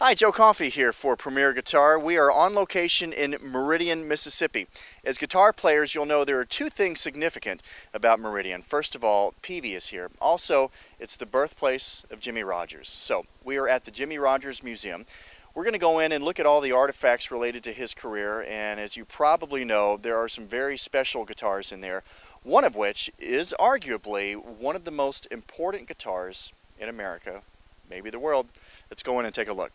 Hi, Joe Coffey here for Premier Guitar. We are on location in Meridian, Mississippi. As guitar players, you'll know there are two things significant about Meridian. First of all, Peavey is here. Also, it's the birthplace of Jimmie Rogers. So, we are at the Jimmie Rogers Museum. We're going to go in and look at all the artifacts related to his career, and as you probably know, there are some very special guitars in there, one of which is arguably one of the most important guitars in America, maybe the world. Let's go in and take a look.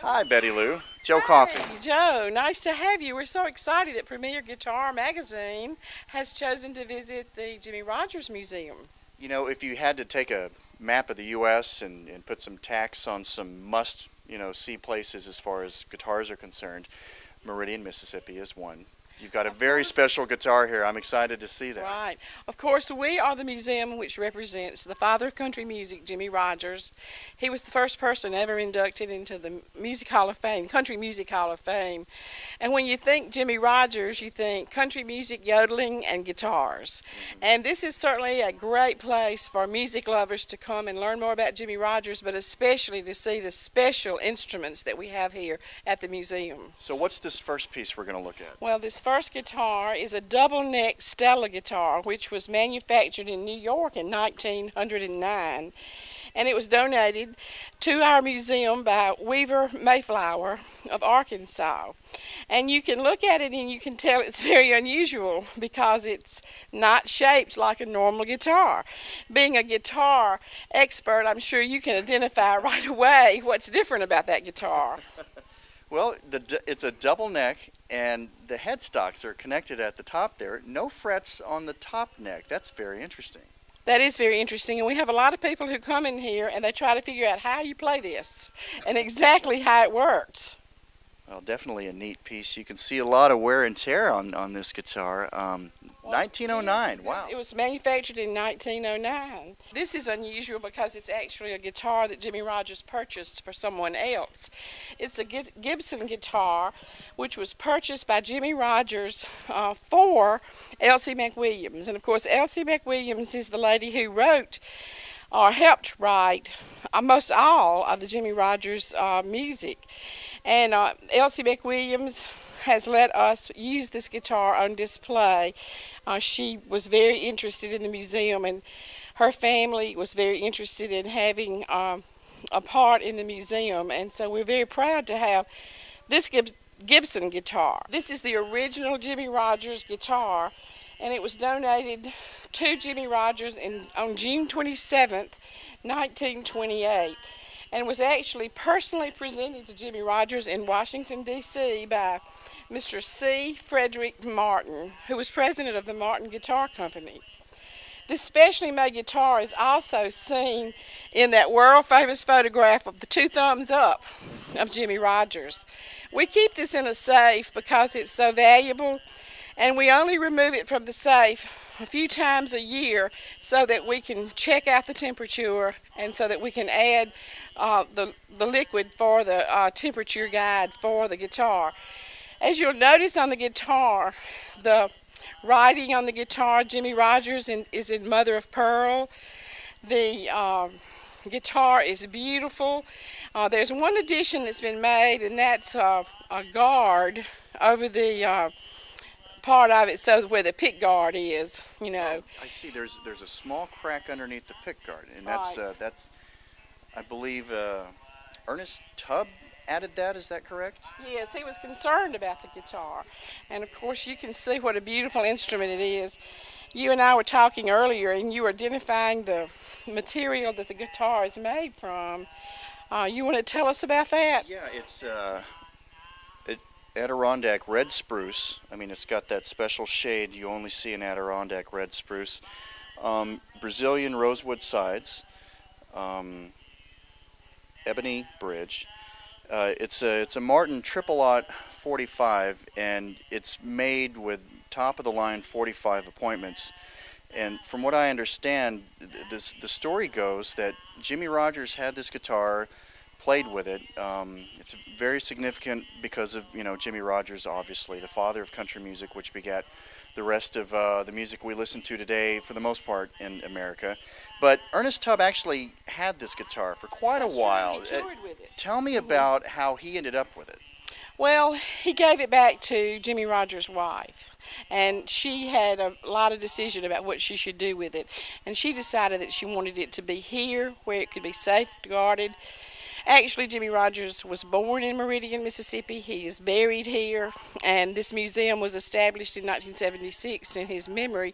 Hi, Betty Lou. Joe Coffey. Hey, Joe, nice to have you. We're so excited that Premier Guitar Magazine has chosen to visit the Jimmie Rogers Museum. You know, if you had to take a map of the U.S. and put some tacks on some must-see places as far as guitars are concerned, Meridian, Mississippi is one. You've got a very special guitar here. I'm excited to see that. Right. Of course, we are the museum which represents the father of country music, Jimmie Rogers. He was the first person ever inducted into the Music Hall of Fame, Country Music Hall of Fame. And when you think Jimmie Rogers, you think country music, yodeling, and guitars. And this is certainly a great place for music lovers to come and learn more about Jimmie Rogers, but especially to see the special instruments that we have here at the museum. So what's this first piece we're going to look at? Well, this first guitar is a double-neck Stella guitar, which was manufactured in New York in 1909. And it was donated to our museum by Weaver Mayflower of Arkansas. And you can look at it and you can tell it's very unusual because it's not shaped like a normal guitar. Being a guitar expert, I'm sure you can identify right away what's different about that guitar. Well, it's a double neck, and the headstocks are connected at the top there. No frets on the top neck. That's very interesting. That is very interesting, and we have a lot of people who come in here and they try to figure out how you play this and exactly how it works. Well, definitely a neat piece. You can see a lot of wear and tear on this guitar. 1909, wow. It was manufactured in 1909. This is unusual because it's actually a guitar that Jimmie Rogers purchased for someone else. It's a Gibson guitar which was purchased by Jimmie Rogers for Elsie McWilliams. And of course, Elsie McWilliams is the lady who wrote or helped write most all of the Jimmie Rogers music. And Elsie McWilliams has let us use this guitar on display. She was very interested in the museum, and her family was very interested in having a part in the museum, and so we're very proud to have this Gibson guitar. This is the original Jimmie Rogers guitar, and it was donated to Jimmie Rogers on June 27th, 1928. And was actually personally presented to Jimmie Rogers in Washington, D.C. by Mr. C. Frederick Martin, who was president of the Martin Guitar Company. This specially made guitar is also seen in that world-famous photograph of the two thumbs up of Jimmie Rogers. We keep this in a safe because it's so valuable, and we only remove it from the safe a few times a year so that we can check out the temperature and so that we can add the liquid for the temperature guide for the guitar. As you'll notice on the guitar, the writing on the guitar, Jimmie Rogers is in mother of pearl. The guitar is beautiful. There's one addition that's been made, and that's a guard over the part of it, so where the pick guard is, you know. I see. There's a small crack underneath the pick guard, and that's I believe Ernest Tubb added that. Is that correct? Yes, he was concerned about the guitar, and of course you can see what a beautiful instrument it is. You and I were talking earlier, and you were identifying the material that the guitar is made from. You want to tell us about that? Yeah, it's Adirondack red spruce. I mean, it's got that special shade you only see in Adirondack red spruce. Brazilian rosewood sides, ebony bridge. It's a Martin Triple-Aught 45, and it's made with top-of-the-line 45 appointments. And from what I understand, the story goes that Jimmie Rogers had this guitar played with it. It's very significant because of, Jimmie Rogers, obviously, the father of country music, which begat the rest of the music we listen to today, for the most part, in America. But Ernest Tubb actually had this guitar for quite a while. True. He toured with it. Tell me about how he ended up with it. Well, he gave it back to Jimmie Rogers' wife, and she had a lot of decision about what she should do with it. And she decided that she wanted it to be here where it could be safeguarded. Actually, Jimmie Rogers was born in Meridian, Mississippi. He is buried here, and this museum was established in 1976 in his memory.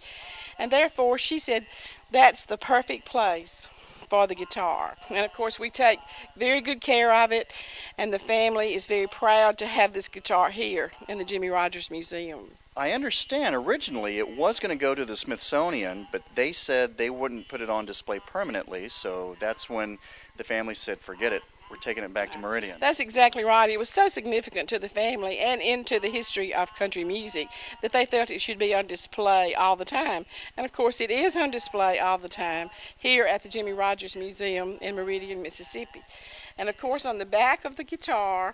And therefore, she said, that's the perfect place for the guitar. And of course, we take very good care of it, and the family is very proud to have this guitar here in the Jimmie Rogers Museum. I understand originally it was going to go to the Smithsonian, but they said they wouldn't put it on display permanently, so that's when the family said, forget it. We're taking it back to Meridian. That's exactly right. It was so significant to the family and into the history of country music that they felt it should be on display all the time. And of course, it is on display all the time here at the Jimmie Rogers Museum in Meridian, Mississippi. And of course, on the back of the guitar,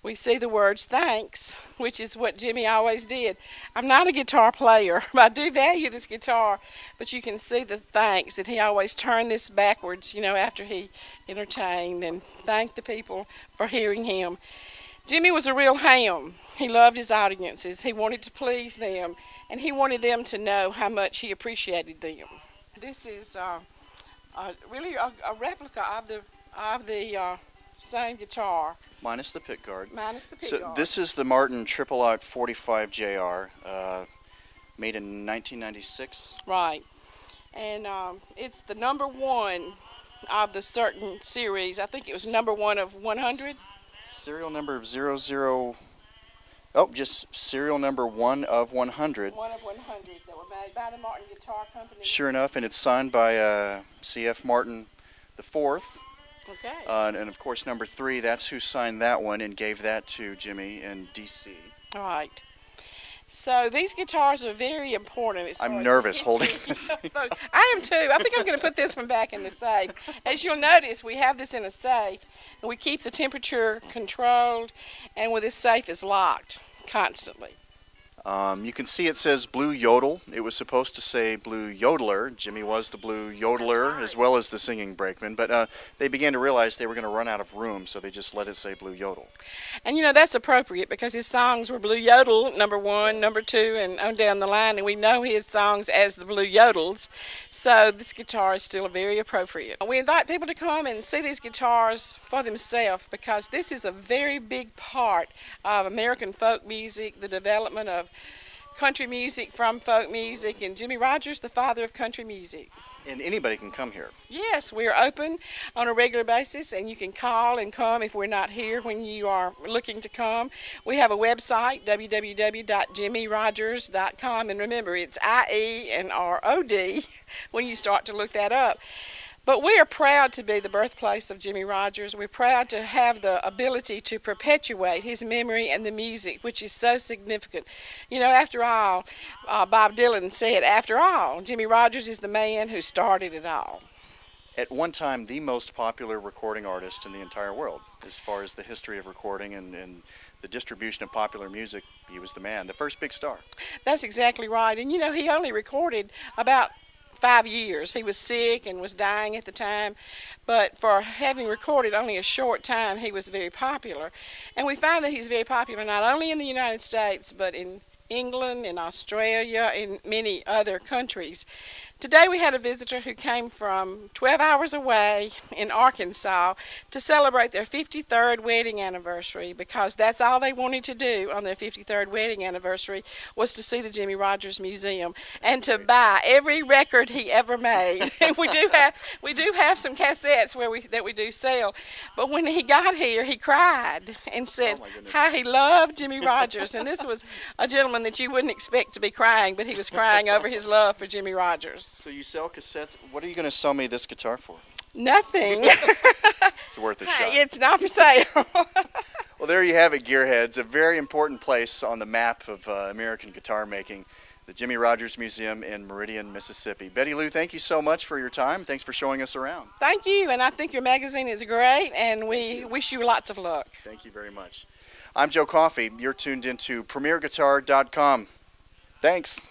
we see the words thanks, which is what Jimmie always did. I'm not a guitar player, but I do value this guitar. But you can see the thanks, that he always turned this backwards, after he entertained, and thanked the people for hearing him. Jimmie was a real ham. He loved his audiences. He wanted to please them, and he wanted them to know how much he appreciated them. This is really a replica of the same guitar. Minus the pickguard. Minus the pickguard. So this is the Martin Triple Out 45 JR, made in 1996. Right. And it's the number one of the certain series. I think it was number one of 100. Serial number 00. Oh, just serial number 1 of 100. 1 of 100 that were made by the Martin Guitar Company. Sure enough, and it's signed by C.F. Martin the Fourth. Okay. And of course, number 3, that's who signed that one and gave that to Jimmie in D.C. All right. So these guitars are very important. I'm nervous holding this. I am too. I think I'm going to put this one back in the safe. As you'll notice, we have this in a safe, and we keep the temperature controlled, and when this safe is locked constantly. You can see it says Blue Yodel. It was supposed to say Blue Yodeler. Jimmie was the Blue Yodeler as well as the singing brakeman, but they began to realize they were going to run out of room, so they just let it say Blue Yodel. And that's appropriate because his songs were Blue Yodel, number 1, number 2, and on down the line, and we know his songs as the Blue Yodels, so this guitar is still very appropriate. We invite people to come and see these guitars for themselves because this is a very big part of American folk music, the development of country music from folk music, and Jimmie Rogers, the father of country music. And anybody can come here. Yes, we are open on a regular basis, and you can call and come if we're not here when you are looking to come. We have a website, www.jimmierogers.com, and remember, it's I-E and R-O-D when you start to look that up. But we are proud to be the birthplace of Jimmie Rogers. We're proud to have the ability to perpetuate his memory and the music, which is so significant. After all, Bob Dylan said, after all, Jimmie Rogers is the man who started it all. At one time, the most popular recording artist in the entire world. As far as the history of recording and the distribution of popular music, he was the man, the first big star. That's exactly right. And he only recorded about 5 years. He was sick and was dying at the time, but for having recorded only a short time, he was very popular. And we find that he's very popular not only in the United States, but in England, in Australia, in many other countries. Today we had a visitor who came from 12 hours away in Arkansas to celebrate their 53rd wedding anniversary, because that's all they wanted to do on their 53rd wedding anniversary was to see the Jimmie Rogers Museum and to buy every record he ever made. And we do have some cassettes that we do sell. But when he got here, he cried and said how he loved Jimmie Rogers. And this was a gentleman that you wouldn't expect to be crying, but he was crying over his love for Jimmie Rogers. So you sell cassettes. What are you going to sell me this guitar for? Nothing. It's worth a shot. It's not for sale. Well, there you have it, gearheads. A very important place on the map of American guitar making. the Jimmie Rogers Museum in Meridian, Mississippi. Betty Lou, thank you so much for your time. Thanks for showing us around. Thank you, and I think your magazine is great, and we wish you lots of luck. Thank you very much. I'm Joe Coffey. You're tuned into PremierGuitar.com. Thanks.